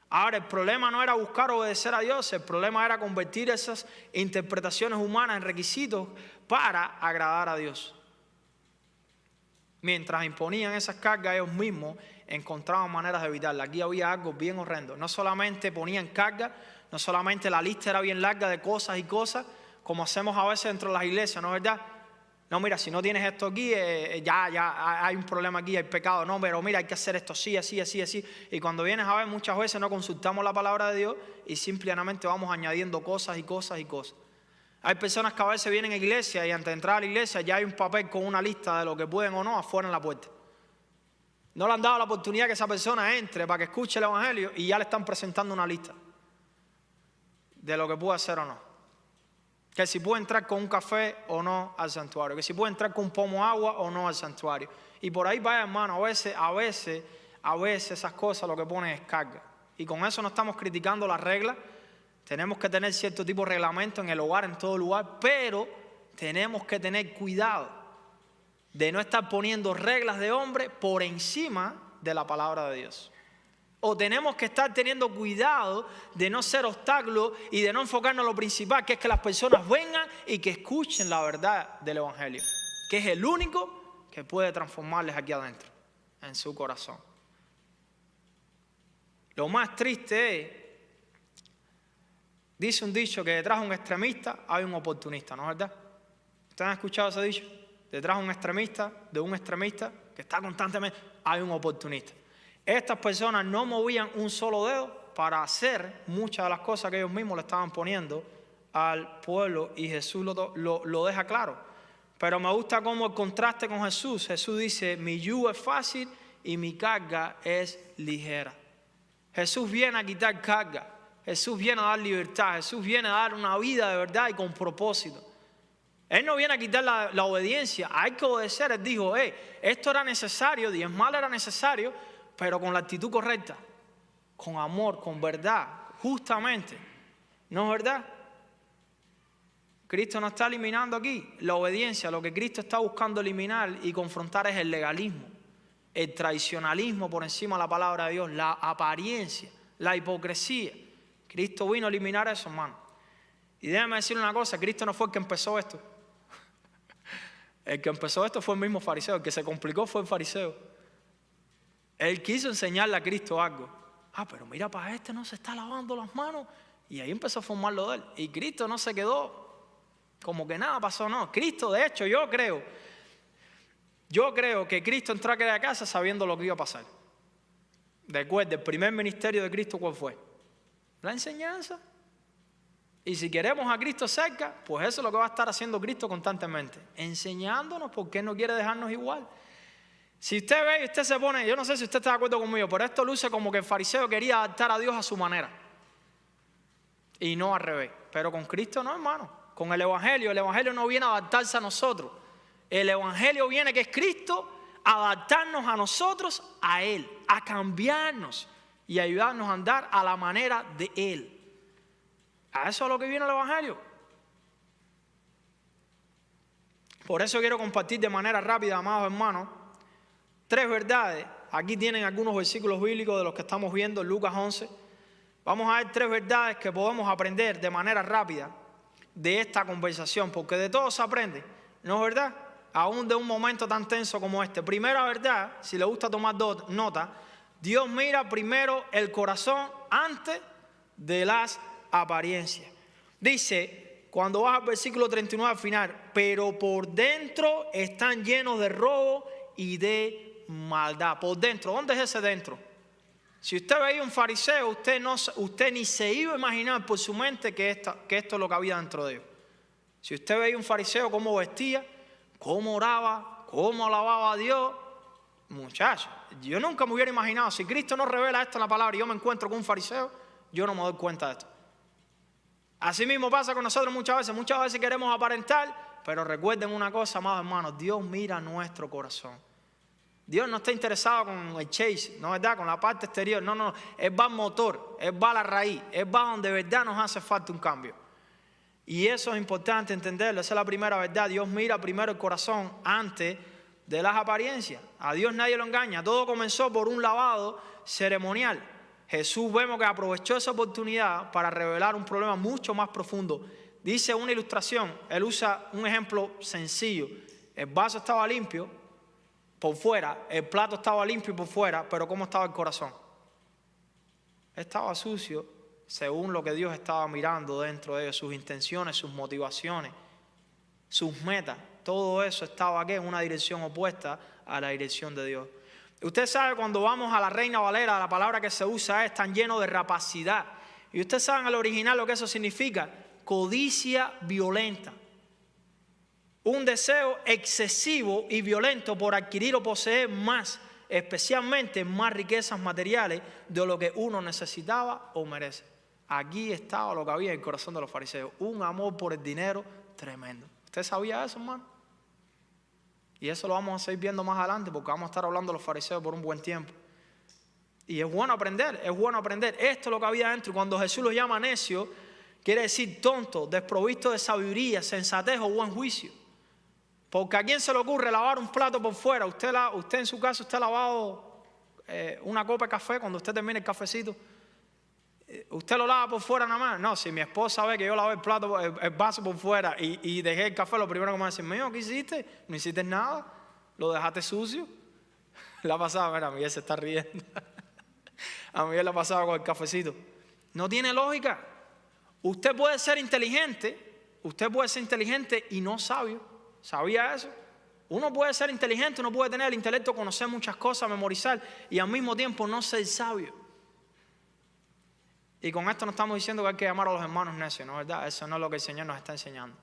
Ahora, el problema no era buscar obedecer a Dios, el problema era convertir esas interpretaciones humanas en requisitos para agradar a Dios. Mientras imponían esas cargas, ellos mismos encontraban maneras de evitarlas. Aquí había algo bien horrendo. No solamente ponían cargas, no solamente la lista era bien larga de cosas y cosas, como hacemos a veces dentro de las iglesias, ¿no es verdad? No, mira, si no tienes esto aquí, ya hay un problema aquí, hay pecado. No, pero mira, hay que hacer esto así, así, así, así. Y cuando vienes a ver, muchas veces no consultamos la palabra de Dios y simplemente vamos añadiendo cosas y cosas y cosas. Hay personas que a veces vienen a la iglesia y antes de entrar a la iglesia ya hay un papel con una lista de lo que pueden o no afuera en la puerta. No le han dado la oportunidad que esa persona entre para que escuche el evangelio y ya le están presentando una lista de lo que puede hacer o no. Que si puede entrar con un café o no al santuario, que si puede entrar con un pomo de agua o no al santuario. Y por ahí vaya, hermano, a veces esas cosas lo que ponen es carga. Y con eso no estamos criticando las reglas. Tenemos que tener cierto tipo de reglamento en el hogar, en todo lugar, pero tenemos que tener cuidado de no estar poniendo reglas de hombre por encima de la palabra de Dios. O tenemos que estar teniendo cuidado de no ser obstáculos y de no enfocarnos en lo principal, que es que las personas vengan y que escuchen la verdad del Evangelio, que es el único que puede transformarles aquí adentro, en su corazón. Lo más triste es, dice un dicho que detrás de un extremista hay un oportunista, ¿no es verdad? ¿Ustedes han escuchado ese dicho? Detrás de un extremista que está constantemente, hay un oportunista. Estas personas no movían un solo dedo para hacer muchas de las cosas que ellos mismos le estaban poniendo al pueblo, y Jesús lo deja claro. Pero me gusta cómo el contraste con Jesús. Jesús dice, mi yugo es fácil y mi carga es ligera. Jesús viene a quitar carga. Jesús viene a dar libertad. Jesús viene a dar una vida de verdad y con propósito. Él no viene a quitar la obediencia. Hay que obedecer. Él dijo, esto era necesario, diezmar era necesario, pero con la actitud correcta, con amor, con verdad, justamente. ¿No es verdad? Cristo no está eliminando aquí la obediencia. Lo que Cristo está buscando eliminar y confrontar es el legalismo, el tradicionalismo por encima de la palabra de Dios, la apariencia, la hipocresía. Cristo vino a eliminar eso, hermano. Y déjame decirle una cosa, Cristo no fue el que empezó esto. El que empezó esto fue el mismo fariseo, el que se complicó fue el fariseo. Él quiso enseñarle a Cristo algo. Pero mira, para este no se está lavando las manos. Y ahí empezó a formarlo de él. Y Cristo no se quedó como que nada pasó, no. Cristo, de hecho, yo creo que Cristo entró a aquella casa sabiendo lo que iba a pasar. Recuerde, el primer ministerio de Cristo, ¿cuál fue? La enseñanza. Y si queremos a Cristo cerca, pues eso es lo que va a estar haciendo Cristo constantemente. Enseñándonos, porque Él no quiere dejarnos igual. Si usted ve y usted se pone, yo no sé si usted está de acuerdo conmigo, pero esto luce como que el fariseo quería adaptar a Dios a su manera. Y no al revés. Pero con Cristo no, hermano. Con el Evangelio no viene a adaptarse a nosotros. El Evangelio viene, que es Cristo, a adaptarnos a nosotros, a Él, a cambiarnos y ayudarnos a andar a la manera de Él. A eso es lo que viene el Evangelio. Por eso quiero compartir de manera rápida, amados hermanos, 3 verdades. Aquí tienen algunos versículos bíblicos de los que estamos viendo en Lucas 11. Vamos a ver 3 verdades que podemos aprender de manera rápida de esta conversación, porque de todo se aprende, ¿no es verdad? Aún de un momento tan tenso como este. Primera verdad, si le gusta tomar nota, Dios mira primero el corazón antes de las apariencias. Dice, cuando vas al versículo 39 al final, pero por dentro están llenos de robo y de maldad. Por dentro, ¿dónde es ese dentro? Si usted veía un fariseo, usted ni se iba a imaginar por su mente que esto es lo que había dentro de ellos. Si usted veía un fariseo, cómo vestía, cómo oraba, cómo alababa a Dios, muchachos, yo nunca me hubiera imaginado. Si Cristo no revela esto en la palabra y yo me encuentro con un fariseo, yo no me doy cuenta de esto. Así mismo pasa con nosotros muchas veces queremos aparentar, pero recuerden una cosa, amados hermanos, Dios mira nuestro corazón. Dios no está interesado con el chase, ¿no es verdad? Con la parte exterior, no, Él va al motor, Él va a la raíz, Él va donde de verdad nos hace falta un cambio. Y eso es importante entenderlo, esa es la primera verdad. Dios mira primero el corazón antes de las apariencias. A Dios nadie lo engaña, todo comenzó por un lavado ceremonial. Jesús vemos que aprovechó esa oportunidad para revelar un problema mucho más profundo. Dice una ilustración, él usa un ejemplo sencillo. El vaso estaba limpio por fuera, el plato estaba limpio por fuera, pero ¿cómo estaba el corazón? Estaba sucio según lo que Dios estaba mirando dentro de ellos, sus intenciones, sus motivaciones, sus metas. Todo eso estaba aquí en una dirección opuesta a la dirección de Dios. Usted sabe, cuando vamos a la Reina Valera, la palabra que se usa es tan lleno de rapacidad. Y usted sabe en el original lo que eso significa: codicia violenta. Un deseo excesivo y violento por adquirir o poseer más, especialmente más riquezas materiales de lo que uno necesitaba o merece. Aquí estaba lo que había en el corazón de los fariseos, un amor por el dinero tremendo. ¿Usted sabía eso, hermano? Y eso lo vamos a seguir viendo más adelante, porque vamos a estar hablando de los fariseos por un buen tiempo. Y es bueno aprender, Esto es lo que había dentro. Cuando Jesús los llama necio, quiere decir tonto, desprovisto de sabiduría, sensatez o buen juicio. Porque a quién se le ocurre lavar un plato por fuera. Usted en su casa, usted ha lavado una copa de café cuando usted termina el cafecito. ¿Usted lo lava por fuera nada más? No, si mi esposa ve que yo lavé el plato, el vaso por fuera y dejé el café, lo primero que me va a decir, mío, ¿qué hiciste? No hiciste nada, lo dejaste sucio. La pasaba, mira, Miguel se está riendo. A Miguel la pasaba con el cafecito. No tiene lógica. Usted puede ser inteligente y no sabio. ¿Sabía eso? Uno puede ser inteligente, uno puede tener el intelecto, conocer muchas cosas, memorizar y al mismo tiempo no ser sabio. Y con esto no estamos diciendo que hay que llamar a los hermanos necios, ¿no es verdad? Eso no es lo que el Señor nos está enseñando.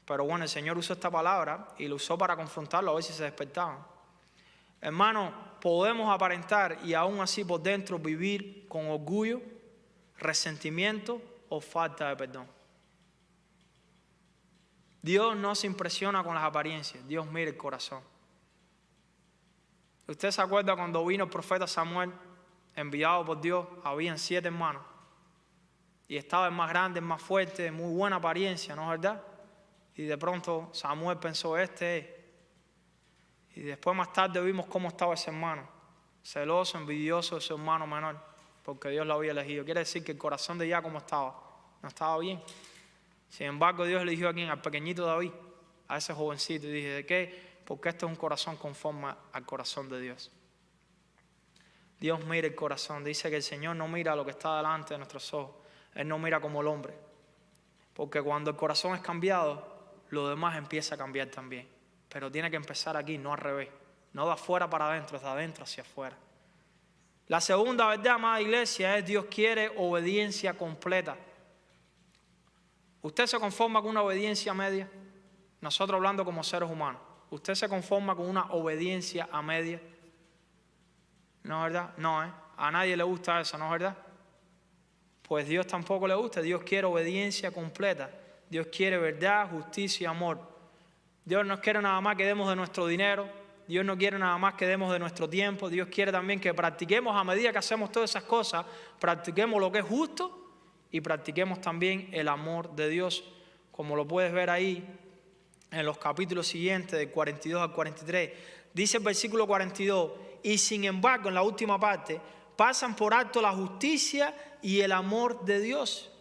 Pero bueno, el Señor usó esta palabra y lo usó para confrontarlo a ver si se despertaban. Hermanos, podemos aparentar y aún así por dentro vivir con orgullo, resentimiento o falta de perdón. Dios no se impresiona con las apariencias, Dios mira el corazón. ¿Usted se acuerda cuando vino el profeta Samuel, enviado por Dios? Habían 7 hermanos. Y estaba el más grande, el más fuerte, de muy buena apariencia, ¿no es verdad? Y de pronto Samuel pensó, este es. Y después más tarde vimos cómo estaba ese hermano, celoso, envidioso de su hermano menor, porque Dios lo había elegido. Quiere decir que el corazón de ella cómo estaba, no estaba bien. Sin embargo, Dios eligió a quien, al pequeñito David, a ese jovencito. Y dije, ¿de qué? Porque este es un corazón conforme al corazón de Dios. Dios mira el corazón. Dice que el Señor no mira lo que está delante de nuestros ojos. Él no mira como el hombre. Porque cuando el corazón es cambiado, lo demás empieza a cambiar también. Pero tiene que empezar aquí, no al revés. No de afuera para adentro, es de adentro hacia afuera. La segunda verdad, amada iglesia, es Dios quiere obediencia completa. ¿Usted se conforma con una obediencia media? Nosotros hablando como seres humanos. ¿Usted se conforma con una obediencia a media? ¿No es verdad? No, a nadie le gusta eso, ¿no es verdad? Pues Dios tampoco le gusta. Dios quiere obediencia completa. Dios quiere verdad, justicia y amor. Dios no quiere nada más que demos de nuestro dinero. Dios no quiere nada más que demos de nuestro tiempo. Dios quiere también que practiquemos, a medida que hacemos todas esas cosas, practiquemos lo que es justo y practiquemos también el amor de Dios, como lo puedes ver ahí en los capítulos siguientes, del 42 al 43. Dice el versículo 42, y sin embargo, en la última parte, pasan por alto la justicia y el amor de Dios.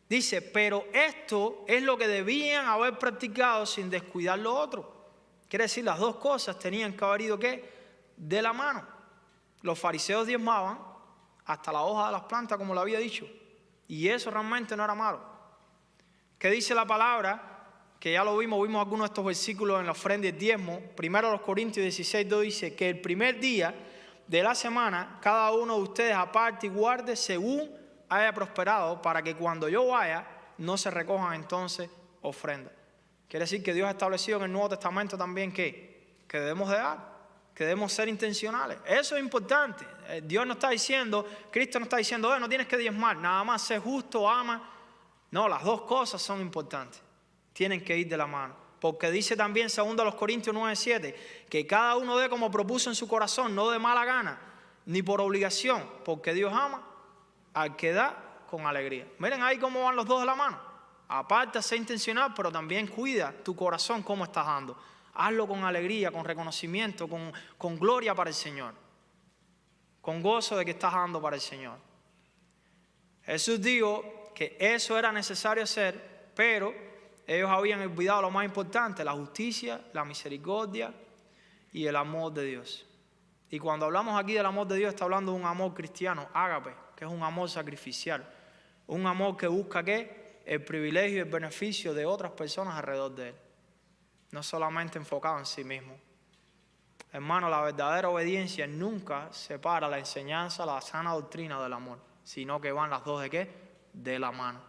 Dice, pero esto es lo que debían haber practicado sin descuidar lo otro. Quiere decir, las dos cosas tenían que haber ido, ¿qué? De la mano. Los fariseos diezmaban hasta la hoja de las plantas, como lo había dicho. Y eso realmente no era malo. ¿Qué dice la palabra? Que ya lo vimos algunos de estos versículos en la ofrenda y el diezmo. Primero los Corintios 16:2 dice que el primer día de la semana, cada uno de ustedes aparte y guarde según haya prosperado, para que cuando yo vaya, no se recojan entonces ofrendas. Quiere decir que Dios ha establecido en el Nuevo Testamento también que debemos de dar, que debemos ser intencionales. Eso es importante. Dios no está diciendo, Cristo no está diciendo, no tienes que diezmar, nada más sé justo, ama. No, las dos cosas son importantes. Tienen que ir de la mano. Porque dice también 2 Corintios 9:7, que cada uno dé como propuso en su corazón, no de mala gana, ni por obligación, porque Dios ama al que da con alegría. Miren ahí cómo van los dos de la mano. Aparte, sé intencional, pero también cuida tu corazón cómo estás dando. Hazlo con alegría, con reconocimiento, con gloria para el Señor. Con gozo de que estás dando para el Señor. Jesús dijo que eso era necesario hacer, pero ellos habían olvidado lo más importante, la justicia, la misericordia y el amor de Dios. Y cuando hablamos aquí del amor de Dios, está hablando de un amor cristiano, ágape, que es un amor sacrificial. Un amor que busca, ¿qué? El privilegio y el beneficio de otras personas alrededor de él. No solamente enfocado en sí mismo. Hermano, la verdadera obediencia nunca separa la enseñanza, la sana doctrina del amor, sino que van las dos ¿de qué? De la mano.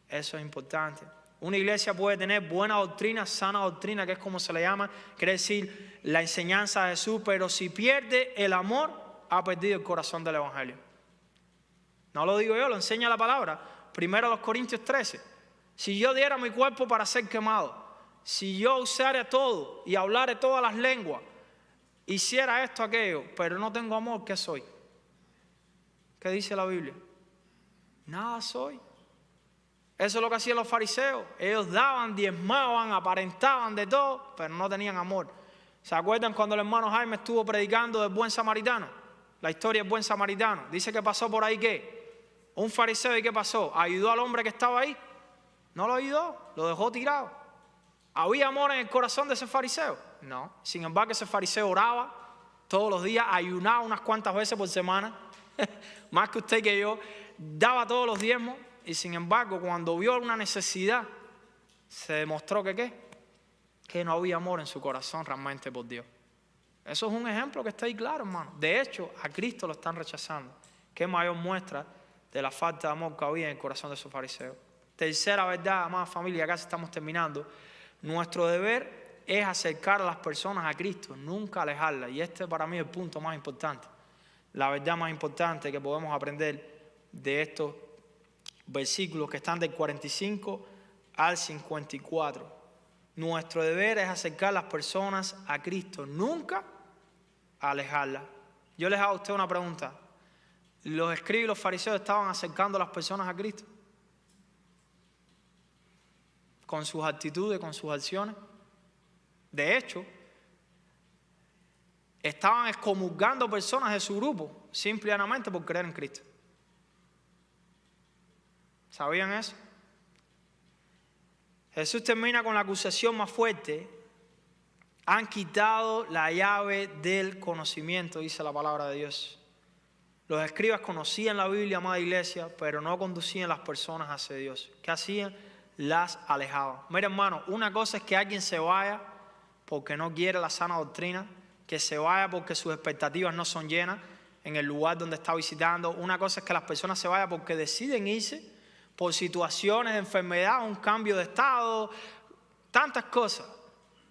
Eso es importante. Una iglesia puede tener buena doctrina, sana doctrina, que es como se le llama, quiere decir la enseñanza de Jesús, pero si pierde el amor, ha perdido el corazón del evangelio. No lo digo yo, lo enseña la palabra. Primero los Corintios 13. Si yo diera mi cuerpo para ser quemado, si yo usara todo y hablara todas las lenguas, hiciera esto, aquello, pero no tengo amor, ¿qué soy? ¿Qué dice la Biblia? Nada soy. Eso es lo que hacían los fariseos. Ellos daban, diezmaban, aparentaban de todo, pero no tenían amor. ¿Se acuerdan cuando el hermano Jaime estuvo predicando del buen samaritano? La historia del buen samaritano. Dice que pasó por ahí, ¿qué? Un fariseo, ¿y qué pasó? ¿Ayudó al hombre que estaba ahí? No lo ayudó, lo dejó tirado. ¿Había amor en el corazón de ese fariseo? No. Sin embargo, ese fariseo oraba todos los días, ayunaba unas cuantas veces por semana, más que usted y que yo, daba todos los diezmos, y sin embargo, cuando vio una necesidad, se demostró que ¿qué? Que no había amor en su corazón realmente por Dios. Eso es un ejemplo que está ahí claro, hermano. De hecho, a Cristo lo están rechazando. ¿Qué mayor muestra de la falta de amor que había en el corazón de esos fariseos? Tercera verdad, amada familia, casi estamos terminando. Nuestro deber es acercar a las personas a Cristo, nunca alejarlas. Y este para mí es el punto más importante. La verdad más importante que podemos aprender de estos versículos que están del 45 al 54. Nuestro deber es acercar a las personas a Cristo, nunca alejarlas. Yo les hago a usted una pregunta. ¿Los escribas y los fariseos estaban acercando a las personas a Cristo? Con sus actitudes, con sus acciones. De hecho, estaban excomulgando personas de su grupo simplemente por creer en Cristo. ¿Sabían eso? Jesús termina con la acusación más fuerte. Han quitado la llave del conocimiento, dice la palabra de Dios. Los escribas conocían la Biblia, amada iglesia, pero no conducían las personas hacia Dios. ¿Qué hacían? Las alejaban. Mira, hermano, una cosa es que alguien se vaya porque no quiere la sana doctrina, que se vaya porque sus expectativas no son llenas en el lugar donde está visitando. Una cosa es que las personas se vayan porque deciden irse por situaciones de enfermedad, un cambio de estado, tantas cosas.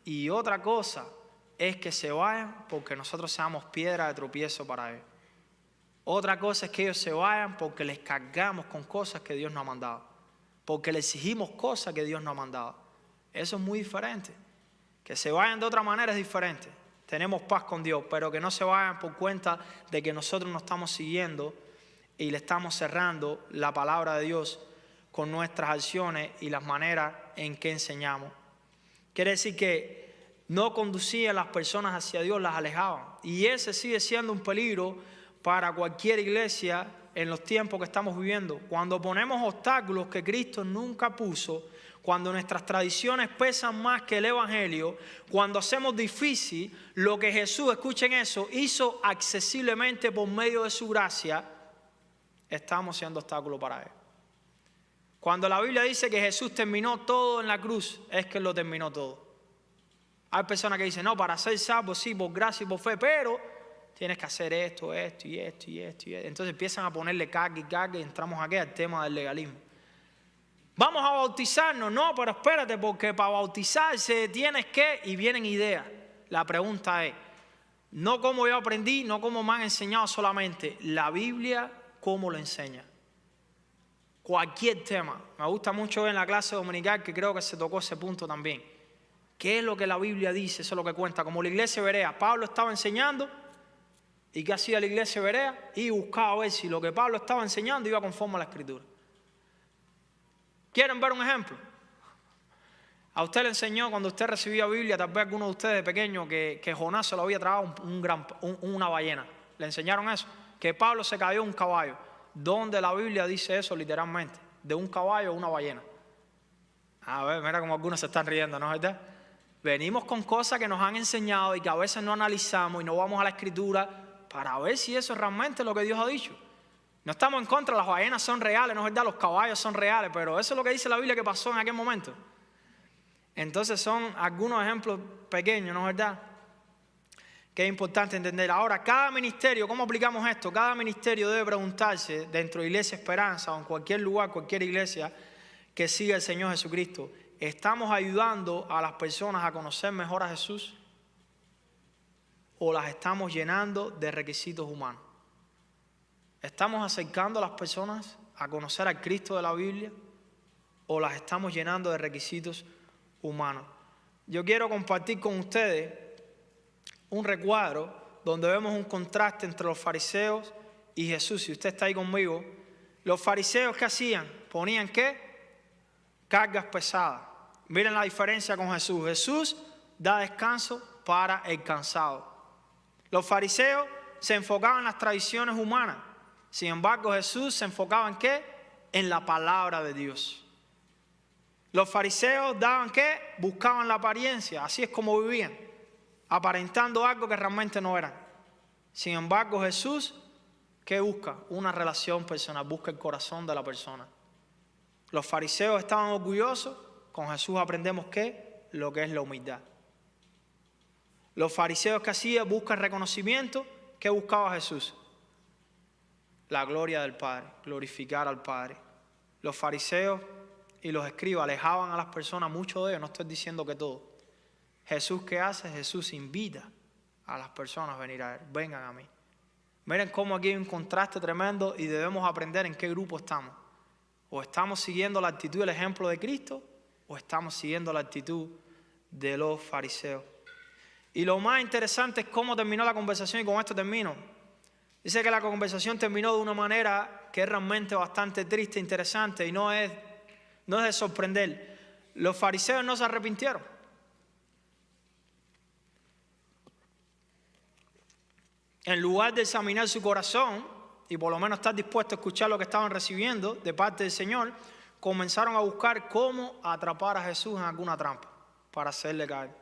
Y otra cosa es que se vayan porque nosotros seamos piedra de tropiezo para ellos. Otra cosa es que ellos se vayan porque les cargamos con cosas que Dios nos ha mandado, porque les exigimos cosas que Dios nos ha mandado. Eso es muy diferente. Que se vayan de otra manera es diferente. Tenemos paz con Dios, pero que no se vayan por cuenta de que nosotros no estamos siguiendo y le estamos cerrando la palabra de Dios con nuestras acciones y las maneras en que enseñamos. Quiere decir que no conducían las personas hacia Dios, las alejaban. Y ese sigue siendo un peligro para cualquier iglesia en los tiempos que estamos viviendo. Cuando ponemos obstáculos que Cristo nunca puso, cuando nuestras tradiciones pesan más que el Evangelio, cuando hacemos difícil lo que Jesús, escuchen eso, hizo accesiblemente por medio de su gracia, estamos siendo obstáculos para Él. Cuando la Biblia dice que Jesús terminó todo en la cruz, es que Él lo terminó todo. Hay personas que dicen, no, para ser salvo, sí, por gracia y por fe, pero tienes que hacer esto, esto y esto y esto y esto. Entonces empiezan a ponerle carga y entramos aquí al tema del legalismo. Vamos a bautizarnos, no, pero espérate, porque para bautizarse tienes que, y vienen ideas. La pregunta es, no como yo aprendí, no como me han enseñado solamente, la Biblia, ¿cómo lo enseña? Cualquier tema. Me gusta mucho ver en la clase dominical que creo que se tocó ese punto también. ¿Qué es lo que la Biblia dice? Eso es lo que cuenta. Como la iglesia berea, Pablo estaba enseñando. ¿Y qué hacía la iglesia berea? Y buscaba ver si lo que Pablo estaba enseñando iba conforme a la Escritura. ¿Quieren ver un ejemplo? A usted le enseñó cuando usted recibía Biblia, tal vez alguno de ustedes de pequeño, que Jonás se lo había tragado una ballena. ¿Le enseñaron eso? Que Pablo se cayó de un caballo. ¿Dónde la Biblia dice eso literalmente? De un caballo o una ballena. A ver, mira como algunos se están riendo, ¿no es verdad? Venimos con cosas que nos han enseñado y que a veces no analizamos y no vamos a la Escritura para ver si eso es realmente lo que Dios ha dicho. No estamos en contra, las ballenas son reales, no es verdad, los caballos son reales, pero eso es lo que dice la Biblia que pasó en aquel momento. Entonces son algunos ejemplos pequeños, ¿no es verdad? Que es importante entender. Ahora, cada ministerio, ¿cómo aplicamos esto? Cada ministerio debe preguntarse dentro de Iglesia Esperanza o en cualquier lugar, cualquier iglesia que siga el Señor Jesucristo, ¿estamos ayudando a las personas a conocer mejor a Jesús? ¿O las estamos llenando de requisitos humanos? ¿Estamos acercando a las personas a conocer al Cristo de la Biblia? ¿O las estamos llenando de requisitos humanos? Yo quiero compartir con ustedes un recuadro donde vemos un contraste entre los fariseos y Jesús. Si usted está ahí conmigo, los fariseos, ¿qué hacían? Ponían ¿qué? cargas pesadas. Miren la diferencia con Jesús. Jesús da descanso para el cansado. Los fariseos se enfocaban en las tradiciones humanas. Sin embargo, Jesús se enfocaba ¿en qué? En la palabra de Dios. Los fariseos daban ¿qué? Buscaban la apariencia. Así es como vivían, aparentando algo que realmente no eran. Sin embargo, Jesús, ¿qué busca? Una relación personal, busca el corazón de la persona. Los fariseos estaban orgullosos. Con Jesús aprendemos ¿qué? Lo que es la humildad. Los fariseos que hacían buscan reconocimiento. ¿Qué buscaba Jesús? La gloria del Padre, glorificar al Padre. Los fariseos y los escribas alejaban a las personas, muchos de ellos, no estoy diciendo que todos. Jesús, ¿qué hace? Jesús invita a las personas a venir a Él. Vengan a mí. Miren cómo aquí hay un contraste tremendo y debemos aprender en qué grupo estamos. O estamos siguiendo la actitud y el ejemplo de Cristo, o estamos siguiendo la actitud de los fariseos. Y lo más interesante es cómo terminó la conversación, y con esto termino. Dice que la conversación terminó de una manera que es realmente bastante triste e interesante, y no es de sorprender. Los fariseos no se arrepintieron. En lugar de examinar su corazón y por lo menos estar dispuestos a escuchar lo que estaban recibiendo de parte del Señor, comenzaron a buscar cómo atrapar a Jesús en alguna trampa para hacerle caer.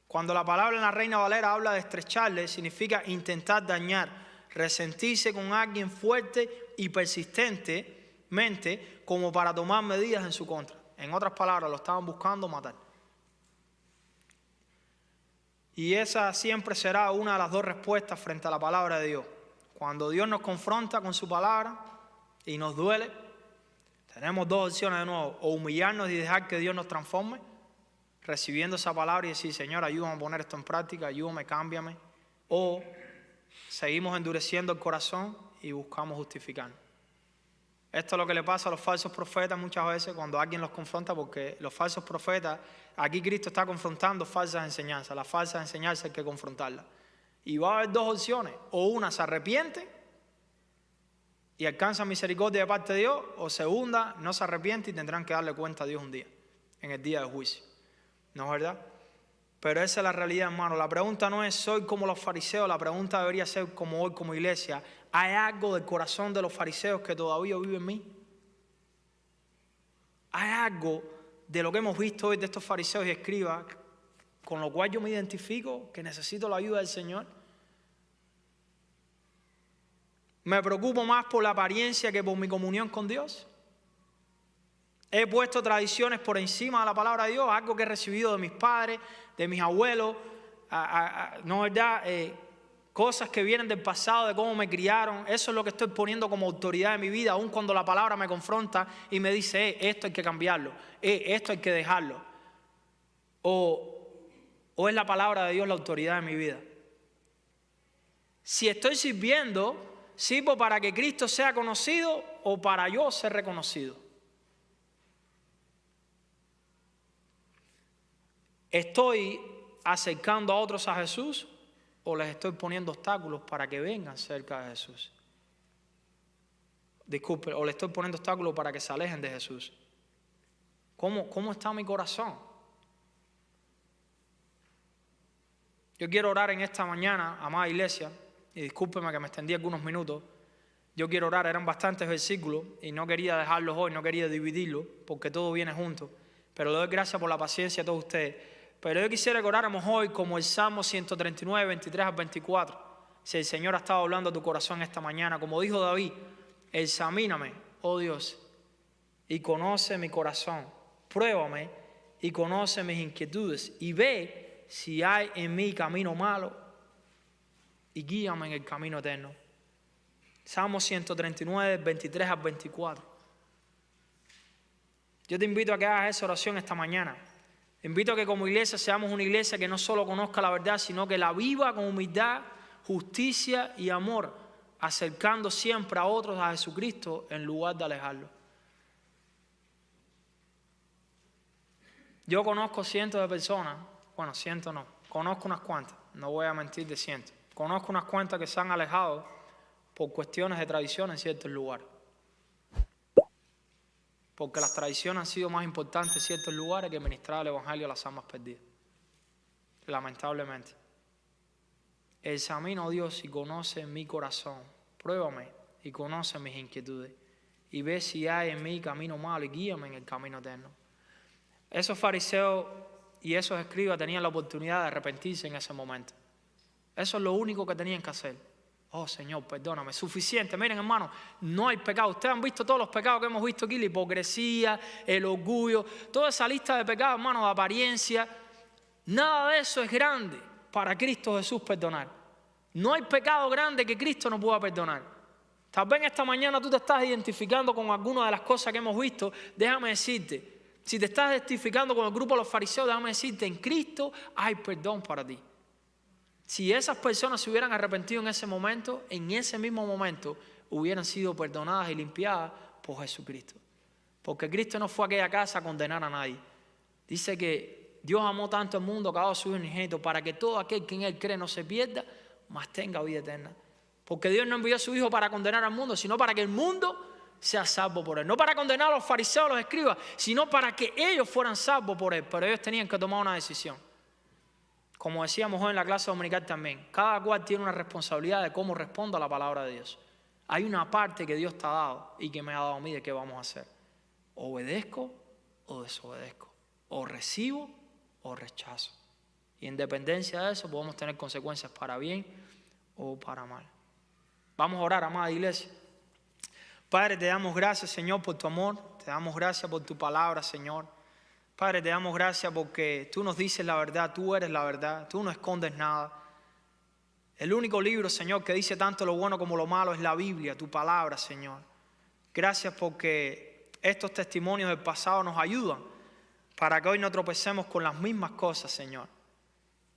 Cuando la palabra en la Reina Valera habla de estrecharle, significa intentar dañar, resentirse con alguien fuerte y persistentemente como para tomar medidas en su contra. En otras palabras, lo estaban buscando matar. Y esa siempre será una de las dos respuestas frente a la palabra de Dios. Cuando Dios nos confronta con su palabra y nos duele, tenemos dos opciones de nuevo: o humillarnos y dejar que Dios nos transforme, recibiendo esa palabra y decir, Señor, ayúdame a poner esto en práctica, ayúdame, cámbiame. O seguimos endureciendo el corazón y buscamos justificarnos. Esto es lo que le pasa a los falsos profetas muchas veces cuando alguien los confronta, porque los falsos profetas, aquí Cristo está confrontando falsas enseñanzas. Las falsas enseñanzas hay que confrontarlas. Y va a haber dos opciones: o una se arrepiente y alcanza misericordia de parte de Dios, o segunda, no se arrepiente y tendrán que darle cuenta a Dios un día, en el día del juicio. ¿No es verdad? Pero esa es la realidad, hermano. La pregunta no es soy como los fariseos, la pregunta debería ser como hoy como iglesia. ¿Hay algo del corazón de los fariseos que todavía vive en mí? ¿Hay algo de lo que hemos visto hoy de estos fariseos y escribas con lo cual yo me identifico, que necesito la ayuda del Señor? ¿Me preocupo más por la apariencia que por mi comunión con Dios? ¿He puesto tradiciones por encima de la palabra de Dios? Algo que he recibido de mis padres, de mis abuelos, ¿no es verdad? Cosas que vienen del pasado, de cómo me criaron. Eso es lo que estoy poniendo como autoridad en mi vida, aun cuando la palabra me confronta y me dice, esto hay que cambiarlo, esto hay que dejarlo. O es la palabra de Dios la autoridad en mi vida. Si estoy sirviendo, ¿sirvo para que Cristo sea conocido o para yo ser reconocido? ¿Estoy acercando a otros a Jesús o les estoy poniendo obstáculos para que vengan cerca de Jesús? Disculpe, o les estoy poniendo obstáculos para que se alejen de Jesús. ¿Cómo está mi corazón? Yo quiero orar en esta mañana, amada iglesia, y discúlpeme que me extendí algunos minutos. Yo quiero orar, eran bastantes versículos y no quería dejarlos hoy, no quería dividirlos porque todo viene junto. Pero le doy gracias por la paciencia a todos ustedes. Pero yo quisiera que oráramos hoy como el Salmo 139, 23 al 24. Si el Señor ha estado hablando a tu corazón esta mañana, como dijo David, examíname, oh Dios, y conoce mi corazón. Pruébame y conoce mis inquietudes y ve si hay en mí camino malo y guíame en el camino eterno. Salmo 139, 23 al 24. Yo te invito a que hagas esa oración esta mañana. Te invito a que como iglesia seamos una iglesia que no solo conozca la verdad, sino que la viva con humildad, justicia y amor, acercando siempre a otros a Jesucristo en lugar de alejarlos. Yo conozco cientos de personas, bueno, cientos no, conozco unas cuantas, no voy a mentir de cientos. Conozco unas cuantas que se han alejado por cuestiones de tradición en ciertos lugares. porque las tradiciones han sido más importantes en ciertos lugares que ministrar el evangelio a las almas perdidas. Lamentablemente. Examina, oh Dios, y conoce mi corazón. Pruébame y conoce mis inquietudes. Y ve si hay en mí camino malo y guíame en el camino eterno. Esos fariseos y esos escribas tenían la oportunidad de arrepentirse en ese momento. Eso es lo único que tenían que hacer. Oh Señor, perdóname, suficiente. Miren, hermano, no hay pecado. Ustedes han visto todos los pecados que hemos visto aquí, la hipocresía, el orgullo, toda esa lista de pecados, hermano, de apariencia. Nada de eso es grande para Cristo Jesús perdonar. No hay pecado grande que Cristo no pueda perdonar. Tal vez esta mañana tú te estás identificando con alguna de las cosas que hemos visto. Déjame decirte, si te estás identificando con el grupo de los fariseos, déjame decirte, en Cristo hay perdón para ti. Si esas personas se hubieran arrepentido en ese momento, en ese mismo momento hubieran sido perdonadas y limpiadas por Jesucristo. Porque Cristo no fue a aquella casa a condenar a nadie. Dice que Dios amó tanto al mundo que ha dado a su Hijo unigénito para que todo aquel que en Él cree no se pierda, mas tenga vida eterna. Porque Dios no envió a su Hijo para condenar al mundo, sino para que el mundo sea salvo por Él. No para condenar a los fariseos, a los escribas, sino para que ellos fueran salvos por Él. Pero ellos tenían que tomar una decisión. Como decíamos hoy en la clase dominical también, cada cual tiene una responsabilidad de cómo responde a la palabra de Dios. Hay una parte que Dios te ha dado y que me ha dado a mí de qué vamos a hacer. Obedezco o desobedezco. O recibo o rechazo. Y en dependencia de eso podemos tener consecuencias para bien o para mal. Vamos a orar, amada iglesia. Padre, te damos gracias, Señor, por tu amor. Te damos gracias por tu palabra, Señor. Padre, te damos gracias porque tú nos dices la verdad, tú eres la verdad, tú no escondes nada. El único libro, Señor, que dice tanto lo bueno como lo malo es la Biblia, tu palabra, Señor. Gracias porque estos testimonios del pasado nos ayudan para que hoy no tropecemos con las mismas cosas, Señor.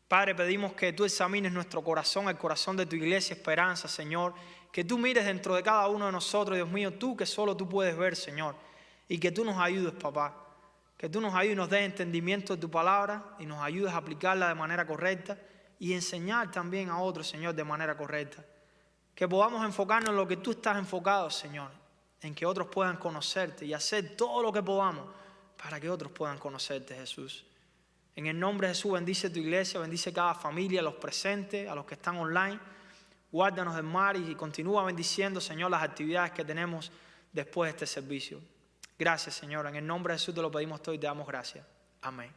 Padre, pedimos que tú examines nuestro corazón, el corazón de tu iglesia Esperanza, Señor. Que tú mires dentro de cada uno de nosotros, Dios mío, tú que solo tú puedes ver, Señor. Y que tú nos ayudes, papá. Que tú nos ayudes y nos des entendimiento de tu palabra y nos ayudes a aplicarla de manera correcta y enseñar también a otros, Señor, de manera correcta. Que podamos enfocarnos en lo que tú estás enfocado, Señor. En que otros puedan conocerte y hacer todo lo que podamos para que otros puedan conocerte, Jesús. En el nombre de Jesús, bendice tu iglesia, bendice cada familia, a los presentes, a los que están online. Guárdanos del mal y continúa bendiciendo, Señor, las actividades que tenemos después de este servicio. Gracias, Señor. En el nombre de Jesús te lo pedimos todo y te damos gracias. Amén.